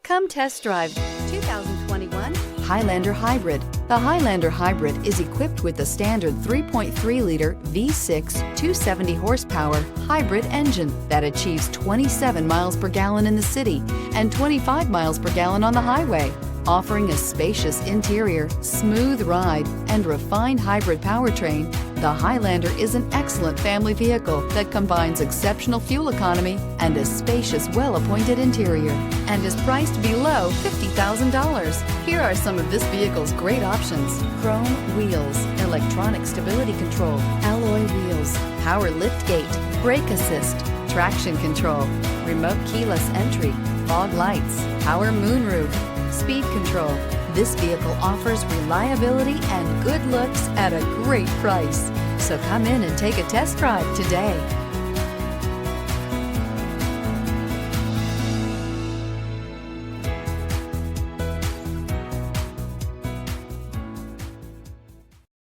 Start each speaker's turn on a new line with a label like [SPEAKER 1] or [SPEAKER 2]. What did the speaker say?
[SPEAKER 1] Come test drive 2021 Highlander Hybrid. The Highlander Hybrid is equipped with the standard 3.3-liter V6 270 horsepower hybrid engine that achieves 27 miles per gallon in the city and 25 miles per gallon on the highway. Offering a spacious interior, smooth ride, and refined hybrid powertrain, the Highlander is an excellent family vehicle that combines exceptional fuel economy and a spacious, well-appointed interior, and is priced below $50,000. Here are some of this vehicle's great options: chrome wheels, electronic stability control, alloy wheels, power lift gate, brake assist, traction control, remote keyless entry, fog lights, power moonroof, speed control. This vehicle offers reliability and good looks at a great price. So come in and take a test drive today.